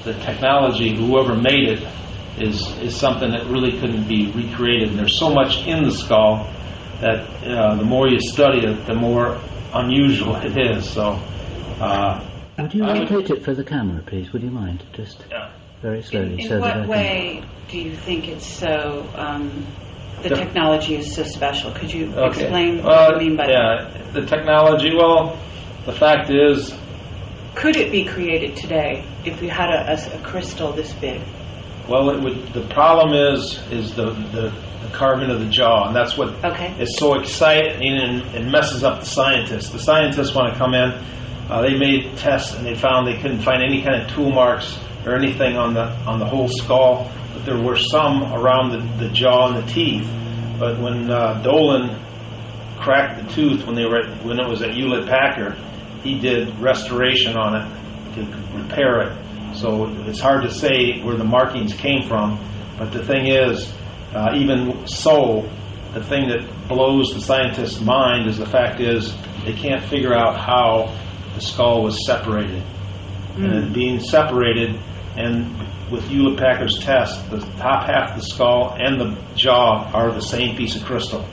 the technology, whoever made it, is something that really couldn't be recreated. And there's so much in the skull that the more you study it, the more unusual it is. So, would you rotate it for the camera, please? Would you mind? Just very slowly. In what way do you think it's so? The technology is so special. Could you explain what you mean by that? Yeah, the technology. Well, the fact is, could it be created today if you had a crystal this big? Well, it would. The problem is the carving of the jaw, and that's what is so exciting and messes up the scientists. The scientists want to come in. They made tests and they found they couldn't find any kind of tool marks or anything on the whole skull, but there were some around the jaw and the teeth. But when Dolan cracked the tooth when it was at Hewlett-Packard, he did restoration on it to repair it. So it's hard to say where the markings came from, but the thing is, even so, the thing that blows the scientist's mind is the fact is they can't figure out how the skull was separated. And it being separated, and with Hewlett-Packard's test, the top half of the skull and the jaw are the same piece of crystal.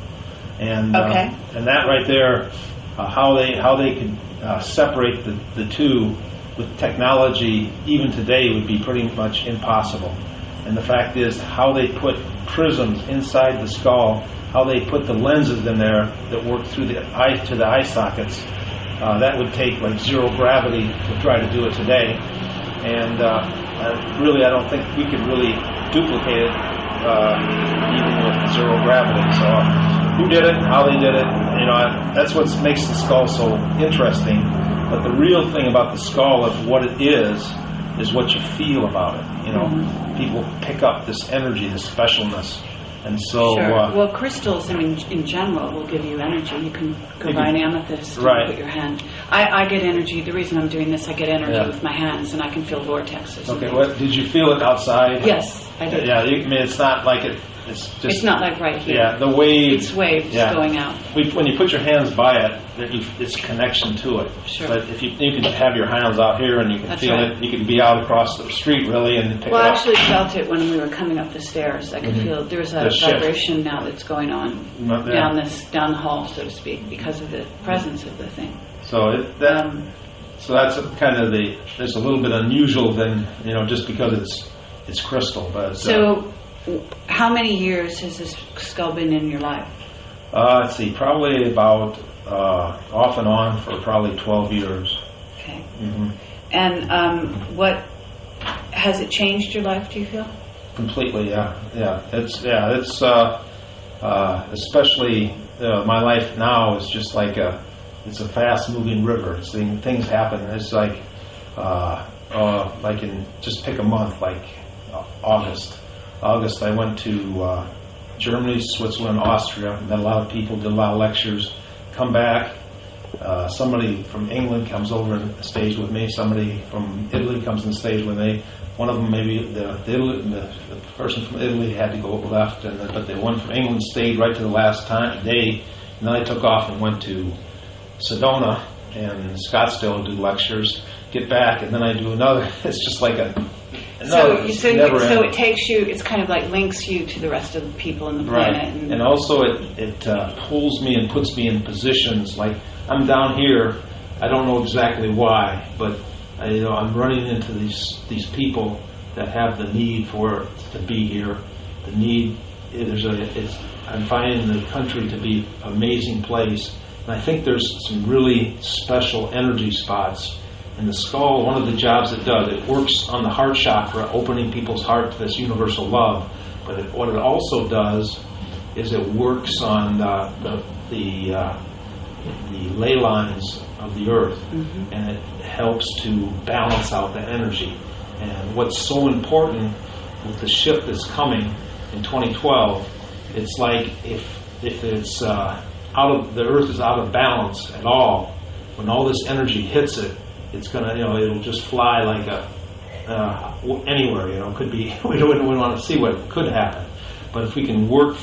And that right there, how they could separate the two with technology even today would be pretty much impossible. And the fact is how they put prisms inside the skull, how they put the lenses in there that work through the eye to the eye sockets, that would take like zero gravity to try to do it today. And really, I don't think we could really duplicate it even with zero gravity. So who did it, how they did it, that's what makes the skull so interesting. But the real thing about the skull of what it is what you feel about it. People pick up this energy, this specialness. And so, well, crystals, in general, will give you energy. You can go buy an amethyst and put your hand. I get energy. The reason I'm doing this, I get energy with my hands, and I can feel vortexes. Okay, did you feel it outside? Yes, I did. Yeah, it's not like it. It's just. It's not like right here. Yeah, the waves. It's waves going out. When you put your hands by it, it's connection to it. Sure. But if you can have your hands out here and you can feel it, you can be out across the street really and pick it up. Well, I actually felt it when we were coming up the stairs. I could feel there's a vibration now that's going on down the hall, so to speak, because of the presence of the thing. So that's kind of there's a little bit unusual than just because it's crystal. But so, how many years has this skull been in your life? Let's see, probably about off and on for probably 12 years. Okay. And what has it changed your life? Do you feel? Completely, yeah. It's especially my life now is just like it's a fast-moving river. Things happen. It's like in just pick a month, like August. I went to Germany, Switzerland, Austria. Met a lot of people, did a lot of lectures. Come back. Somebody from England comes over and stays with me. Somebody from Italy comes and stays with me. One of them, maybe the person from Italy had to go left, but the one from England stayed right to the last day. And then I took off and went to Sedona and Scottsdale to do lectures. Get back, and then I do another. It's just like so it takes you. It's kind of like links you to the rest of the people in the planet. Right. And also it pulls me and puts me in positions like I'm down here. I don't know exactly why, but I'm running into these people that have the need to be here. The need I'm finding the country to be an amazing place, and I think there's some really special energy spots. In the skull, one of the jobs it does, it works on the heart chakra, opening people's heart to this universal love. But what it also does is it works on the ley lines of the earth, and it helps to balance out the energy. And what's so important with the shift that's coming in 2012, it's like if it's the earth is out of balance at all, when all this energy hits it, it's gonna, it'll just fly like anywhere. Could be. We wouldn't want to see what could happen. But if we can work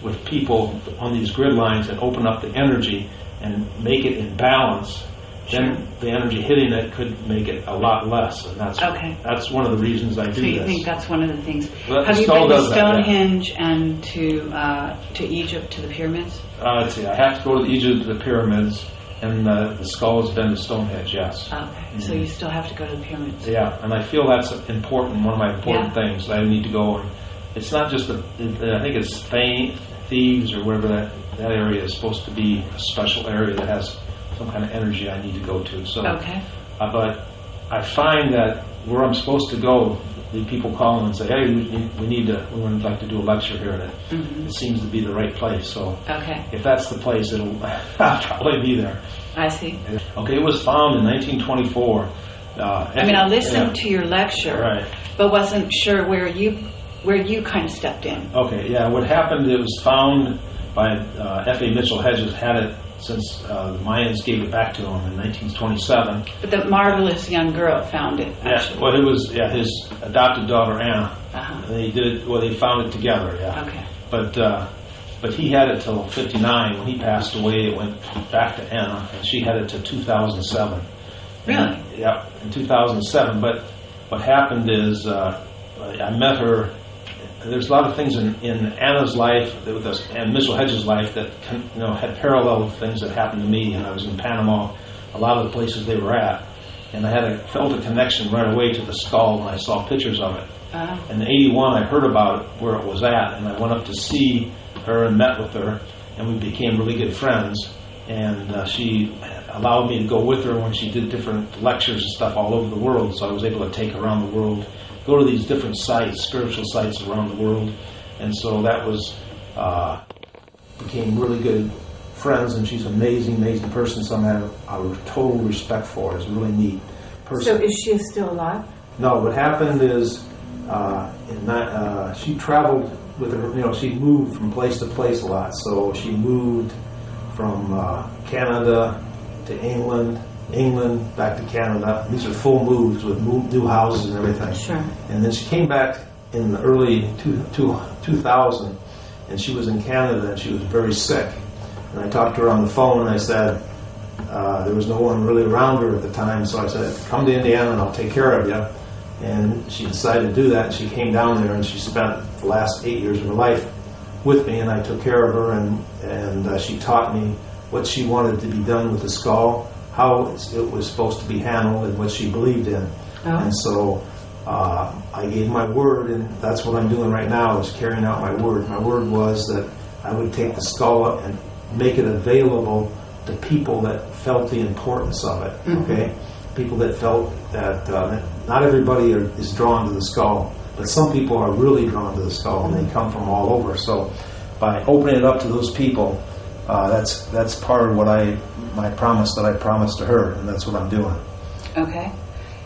with people on these grid lines and open up the energy and make it in balance, then the energy hitting it could make it a lot less, and that's one of the reasons I do this. So you think that's one of the things? Well, have you been to Stonehenge and to Egypt, to the pyramids? Let's see, I have to go to Egypt, to the pyramids, and the skull has been to Stonehenge, yes. Okay, so you still have to go to the pyramids. Yeah, and I feel that's important, one of my important things. I need to go, and it's not just, I think it's Thebes or wherever that area is supposed to be a special area that has some kind of energy I need to go to. So, but I find that where I'm supposed to go, the people call and say, "Hey, we would like to do a lecture here," and it seems to be the right place. So, if that's the place, I'll probably be there. I see. Okay, it was found in 1924. I listened to your lecture, but wasn't sure where you kind of stepped in. Okay, yeah. What happened? It was found by F.A. Mitchell-Hedges. Had it since the Mayans gave it back to him in 1927. But the marvelous young girl found it. Actually. Yeah, well, it was his adopted daughter Anna. And they did it. Well, they found it together. Yeah. Okay. But he had it till '59. When he passed away, it went back to Anna, and she had it till 2007. Really? Yeah, in 2007. But what happened is I met her. There's a lot of things in Anna's life and Mitchell-Hedges' life that had parallel things that happened to me. And I was in Panama, a lot of the places they were at, and I felt a connection right away to the skull when I saw pictures of it. And in '81, I heard about it, where it was at, and I went up to see her and met with her, and we became really good friends. And she allowed me to go with her when she did different lectures and stuff all over the world. So I was able to take her around the world, go to these different sites, spiritual sites around the world. And so that was, became really good friends, and she's an amazing person, so I have a total respect for her. It's a really neat person. So is she still alive? No, what happened is she traveled with her, she moved from place to place a lot. So she moved from Canada to England, back to Canada. These are full moves with new houses and everything. Sure. And then she came back in the early 2000, and she was in Canada, and she was very sick. And I talked to her on the phone, and I said, there was no one really around her at the time, so I said, come to Indiana and I'll take care of you. And she decided to do that, and she came down there, and she spent the last 8 years of her life with me, and I took care of her, and she taught me what she wanted to be done with the skull, how it was supposed to be handled, and what she believed in. And so I gave my word, and that's what I'm doing right now, is carrying out my word. My word was that I would take the skull and make it available to people that felt the importance of it, okay? People that felt that not everybody is drawn to the skull, but some people are really drawn to the skull, and they come from all over. So by opening it up to those people, that's part of what my promise that I promised to her, and that's what I'm doing. Okay.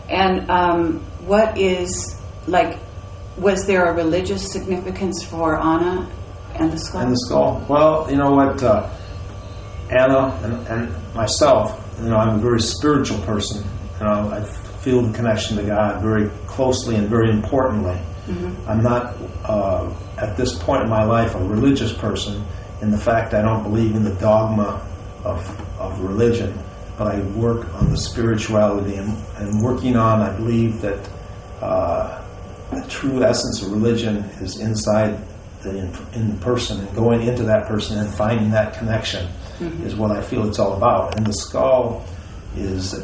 And what is, was there a religious significance for Anna and the skull? And the skull. Well, you know what, Anna and myself, I'm a very spiritual person. I feel the connection to God very closely and very importantly. I'm not, at this point in my life, a religious person in the fact I don't believe in the dogma of religion, but I work on the spirituality and working on, I believe that the true essence of religion is inside in the person, and going into that person and finding that connection is what I feel it's all about. And the skull is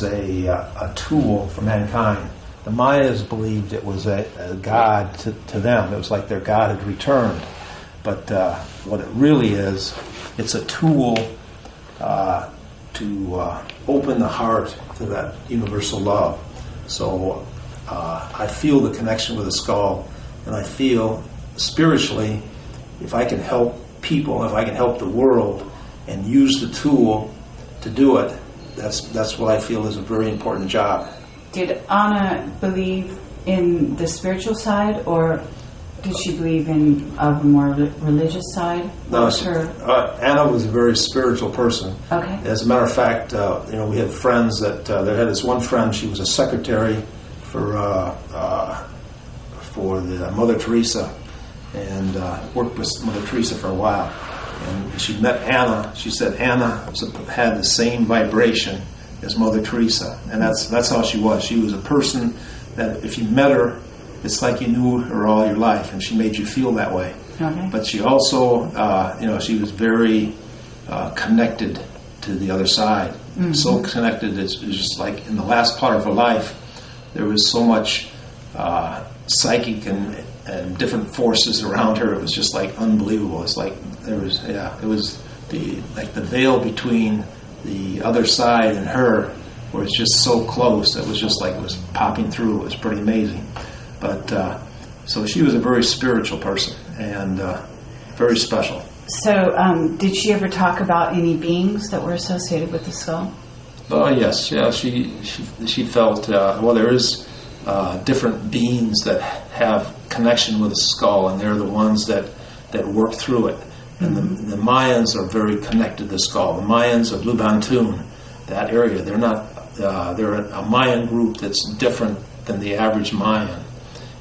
a tool for mankind. The Mayas believed it was a god to them. It was like their god had returned. But what it really is, it's a tool to open the heart to that universal love. So I feel the connection with the skull, and I feel spiritually, if I can help people, if I can help the world and use the tool to do it, that's what I feel is a very important job. Did Anna believe in the spiritual side, or did she believe in a more religious side? No, Anna was a very spiritual person. Okay. As a matter of fact, we had friends that they had this one friend. She was a secretary for the Mother Teresa, and worked with Mother Teresa for a while. And she met Anna. She said Anna had the same vibration as Mother Teresa, and that's how she was. She was a person that if you met her, it's like you knew her all your life, and she made you feel that way. Okay. But she also, she was very connected to the other side. Mm-hmm. So connected, it's just like in the last part of her life, there was so much psychic and different forces around her. It was just like unbelievable. It's like it was the veil between the other side and her, where it's just so close. It was just like it was popping through. It was pretty amazing. But so she was a very spiritual person and very special. So did she ever talk about any beings that were associated with the skull? Oh yes, yeah. She felt there is different beings that have connection with the skull, and they're the ones that work through it. And the Mayans are very connected to the skull. The Mayans of Lubantun, that area, they're not. They're a Mayan group that's different than the average Mayan,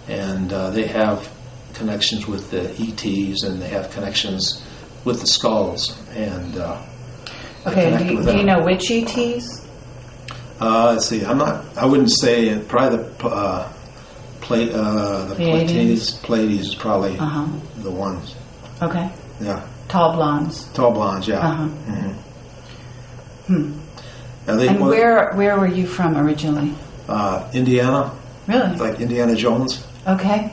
and they have connections with the ETs, and they have connections with the skulls. And do you know which ETs? Let's see. I wouldn't say probably the Pleiades is probably the ones. Okay. Yeah. Tall blondes. Tall blondes. Yeah. Mm-hmm. And where were you from originally? Indiana. Really? Like Indiana Jones. Okay.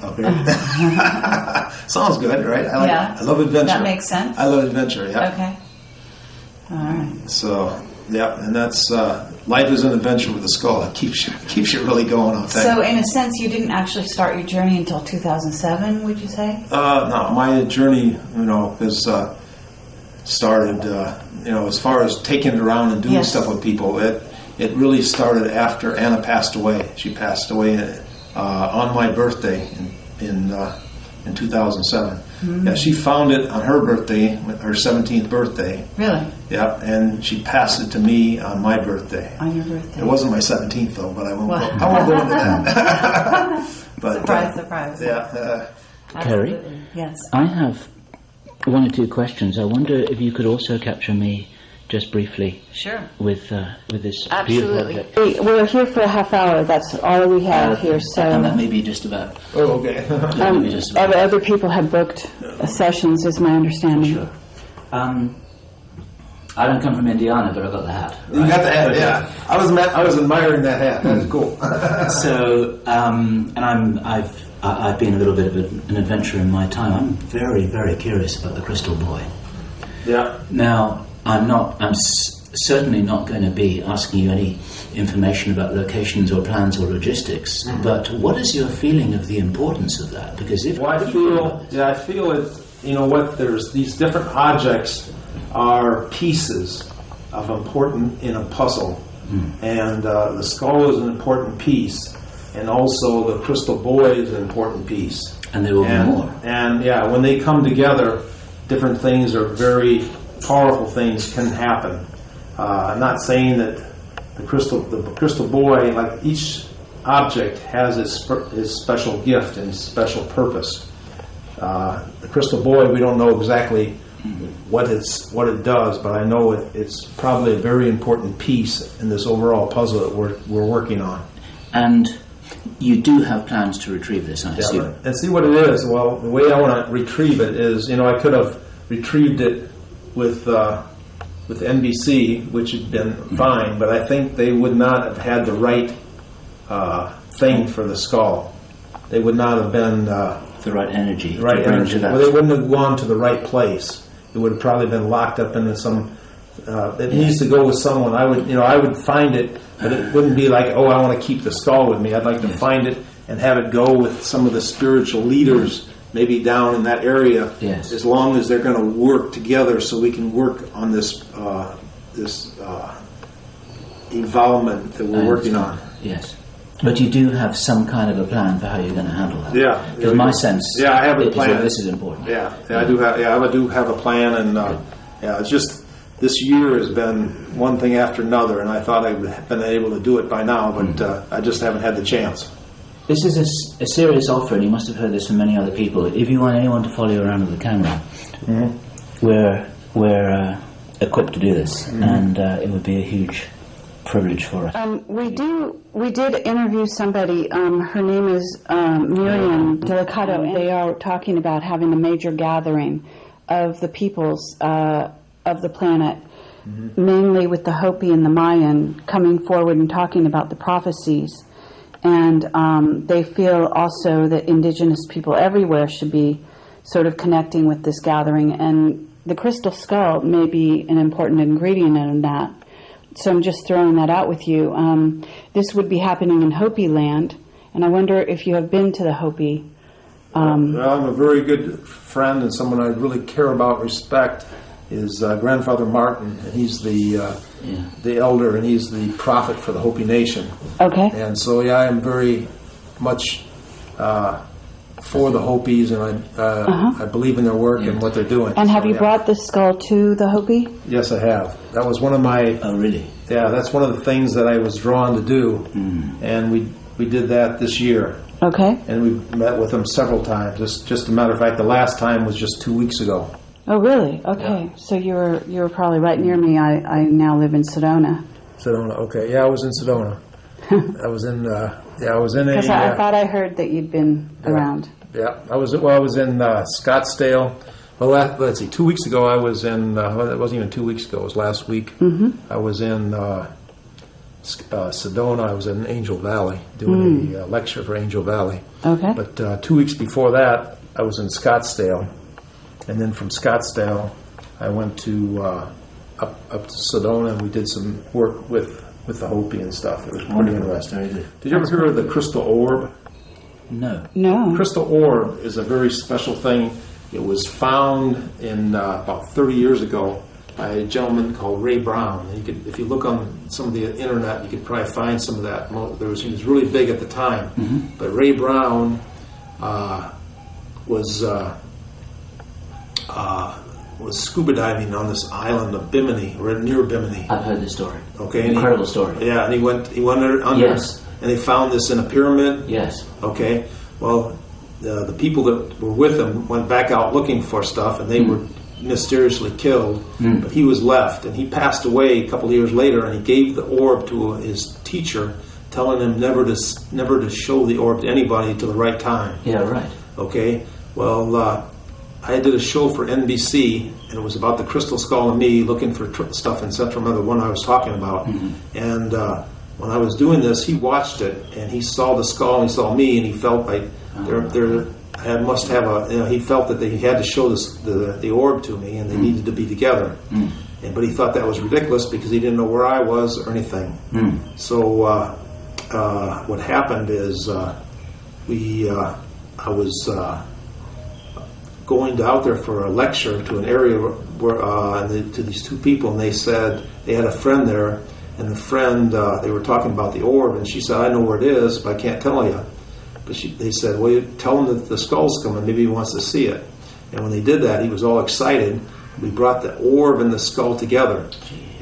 Sounds good, right? I love adventure. That makes sense. I love adventure. Yeah. Okay. All right. So, yeah, and that's life is an adventure with a skull. It keeps you really going. I'll tell you. So, in a sense, you didn't actually start your journey until 2007. Would you say? No, my journey, started. As far as taking it around and doing stuff with people, it really started after Anna passed away. She passed away on my birthday in 2007. Mm-hmm. Yeah, she found it on her birthday, her 17th birthday. Really? Yeah, and she passed it to me on my birthday. On your birthday. It wasn't my 17th though, but I won't go into that. But, surprise. Yeah. Kerry? Yes. I have one or two questions. I wonder if you could also capture me just briefly. Sure. With this Absolutely. beautiful object. We're here for a half hour. That's all we have here. So and that may be just about. Oh, okay. Other people have booked sessions, is my understanding. Sure. I don't come from Indiana, but I got the hat. Right? You got the hat, yeah. I was admiring that hat. That was cool. So, and I've been a little bit of an adventurer in my time. I'm very, very curious about the crystal boy. Yeah. Now, I'm certainly not going to be asking you any information about locations or plans or logistics, but what is your feeling of the importance of that? Because I feel it, there's these different objects are pieces of important in a puzzle, and the skull is an important piece, and also the crystal boy is an important piece. And there will be more. And when they come together, different things are very powerful things can happen. I'm not saying that the crystal boy, like each object, has its special gift and special purpose. The crystal boy, we don't know exactly what it does, but I know it's probably a very important piece in this overall puzzle that we're working on. And you do have plans to retrieve this, I assume. Right. And see what it is. Well, the way I want to retrieve it is, I could have retrieved it with NBC, which had been fine, but I think they would not have had the right thing for the skull. They would not have been the right energy. Right energy. Well, they wouldn't have gone to the right place. It would have probably been locked up into some. It needs to go with someone. I would find it, but it wouldn't be like, I want to keep the skull with me. I'd like to find it and have it go with some of the spiritual leaders, maybe down in that area. Yes. As long as they're going to work together, so we can work on this evolvement that we're working on. Yes. But you do have some kind of a plan for how you're going to handle that. Yeah. Because my sense, I have a plan. This is important. I do have a plan, and it's just this year has been one thing after another, and I thought I'd been able to do it by now, but I just haven't had the chance. This is a serious offer, and you must have heard this from many other people. If you want anyone to follow you around with a camera, we're equipped to do this, and it would be a huge privilege for us. We did interview somebody. Her name is Miriam Delicato, and they are talking about having a major gathering of the peoples of the planet, mainly with the Hopi and the Mayan, coming forward and talking about the prophecies. And they feel also that indigenous people everywhere should be sort of connecting with this gathering. And the crystal skull may be an important ingredient in that. So I'm just throwing that out with you. This would be happening in Hopi land, and I wonder if you have been to the Hopi. Well, I'm a very good friend and someone I really care about, respect, is Grandfather Martin, and he's the elder, and he's the prophet for the Hopi Nation. Okay. And so, yeah, I am very much for the Hopis, and I believe in their work and what they're doing. And have you brought the skull to the Hopi? Yes, I have. That was one of my... Oh, really? Yeah, that's one of the things that I was drawn to do, and we did that this year. Okay. And we met with them several times. Just a matter of fact, the last time was just 2 weeks ago. Oh, really? Okay. Yeah. So you were probably right near me. I now live in Sedona. Sedona, okay. Yeah, I was in Sedona. I was in Because I thought I heard that you'd been around. Yeah, I was in Scottsdale. Well, let's see. 2 weeks ago, I was in. It wasn't even 2 weeks ago. It was last week. I was in Sedona. I was in Angel Valley doing a lecture for Angel Valley. Okay. But 2 weeks before that, I was in Scottsdale, and then from Scottsdale, I went to up to Sedona, and we did some work with the Hopi and stuff. It was pretty interesting. Did you ever hear of the crystal orb? No. Crystal orb is a very special thing. It was found in about 30 years ago by a gentleman called Ray Brown. If you look on some of the internet, you could probably find some of that. He was really big at the time. But Ray Brown was scuba diving on this island of Bimini, or near Bimini. I've heard this story. Okay, incredible story. Yeah, and he went under. Yes. And they found this in a pyramid. Yes. Okay. Well, the people that were with him went back out looking for stuff, and they were mysteriously killed. But he was left, and he passed away a couple of years later, and he gave the orb to his teacher, telling him never to show the orb to anybody till the right time. Yeah. Right. Okay. Well, I did a show for NBC, and it was about the crystal skull and me looking for stuff in Central America, the one I was talking about. And when I was doing this, he watched it, and he saw the skull, and he saw me, and he felt like he felt that he had to show the orb to me, and they needed to be together. But he thought that was ridiculous because he didn't know where I was or anything. So what happened is I was going out there for a lecture to an area where to these two people, and they said they had a friend there, and the friend they were talking about the orb, and she said, "I know where it is, but I can't tell you." But they said, "Well, you tell him that the skull's coming. Maybe he wants to see it." And when they did that, he was all excited. We brought the orb and the skull together,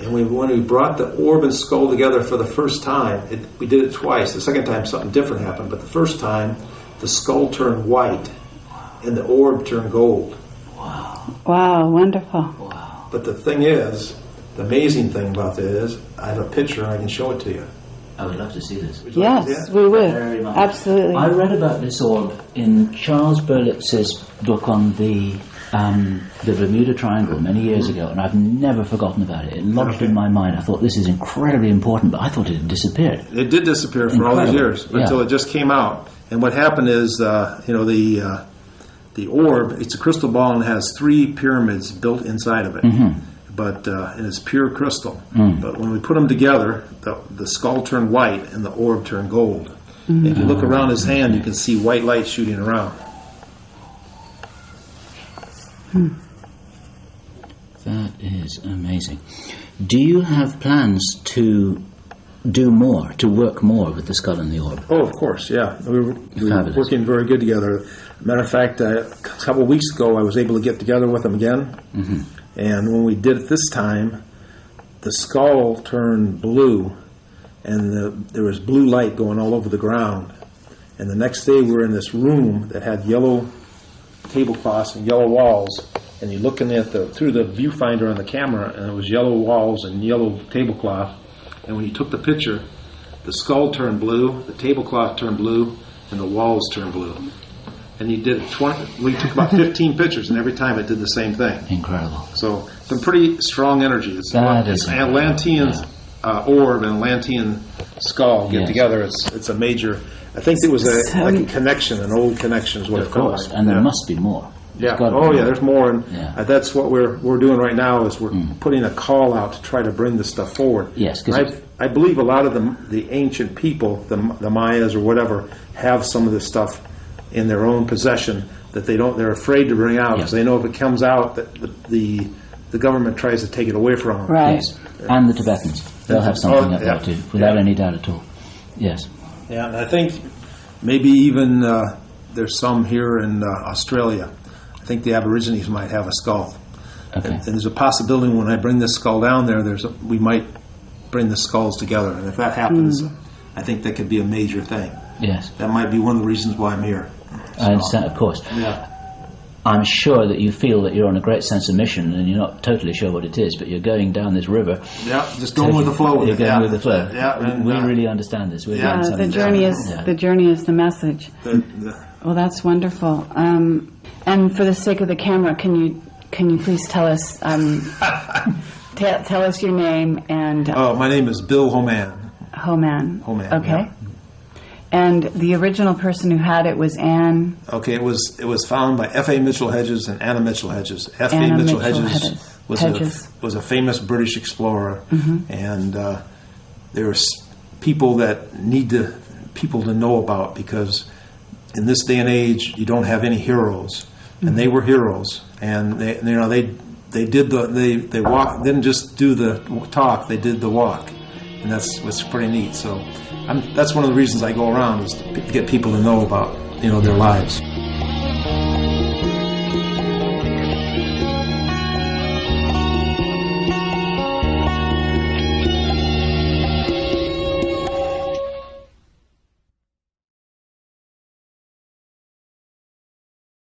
and when we brought the orb and skull together for the first time, we did it twice. The second time, something different happened, but the first time, the skull turned white. And the orb turned gold. Wow, wonderful. Wow. But the thing is, the amazing thing about this is, I have a picture and I can show it to you. I would love to see this. Yes, we would. Absolutely. I read about this orb in Charles Berlitz's book on the Bermuda Triangle many years ago, and I've never forgotten about it. It lodged in my mind. I thought this is incredibly important, but I thought it had disappeared. It did disappear for all these years until it just came out. And what happened is, the orb, it's a crystal ball and has 3 pyramids built inside of it. But and it's pure crystal. But when we put them together, the skull turned white and the orb turned gold. If you look around his hand, you can see white light shooting around. That is amazing. Do you have plans to do more, to work more with the skull and the orb? Oh, of course, yeah. We were working very good together. Matter of fact, a couple of weeks ago, I was able to get together with them again. And when we did it this time, the skull turned blue, and there was blue light going all over the ground. And the next day, we were in this room that had yellow tablecloths and yellow walls. And you're looking at through the viewfinder on the camera, and it was yellow walls and yellow tablecloth. and when you took the picture, the skull turned blue, the tablecloth turned blue, and the walls turned blue. And you did we took about 15 pictures, and every time it did the same thing. Incredible. So some pretty strong energy. It's Atlantean orb and Atlantean skull get together. It's a major. I think there was a connection, an old connection is what it felt like. And there must be more. Yeah. There's more, and that's what we're doing right now. Is we're putting a call out to try to bring this stuff forward. Yes, because I believe a lot of the ancient people, the Mayas or whatever, have some of this stuff in their own possession that they're afraid to bring out because they know if it comes out that the government tries to take it away from them. Right. Yes. And the Tibetans, they'll have something up there too, without any doubt at all. Yes. Yeah, and I think maybe even there's some here in Australia. I think the Aborigines might have a skull. Okay. And there's a possibility when I bring this skull down there, we might bring the skulls together. And if that happens, I think that could be a major thing. Yes. That might be one of the reasons why I'm here. I understand, of course. Yeah. I'm sure that you feel that you're on a great sense of mission, and you're not totally sure what it is, but you're going down this river. Yeah, just going with the flow. You're going with the flow. Yeah, and, we really understand this. The journey is the message. Well, that's wonderful. And for the sake of the camera, can you please tell us tell us your name and? My name is Bill Homann. Homann. Okay. Yeah. And the original person who had it was Anne. Okay, it was found by F.A. Mitchell-Hedges and Anna Mitchell-Hedges. F.A. Mitchell-Hedges was a famous British explorer, and there's people that need people to know about, because in this day and age you don't have any heroes, and they were heroes, and they didn't just do the talk, they did the walk, and that's what's pretty neat. So that's one of the reasons I go around, is to get people to know about their lives.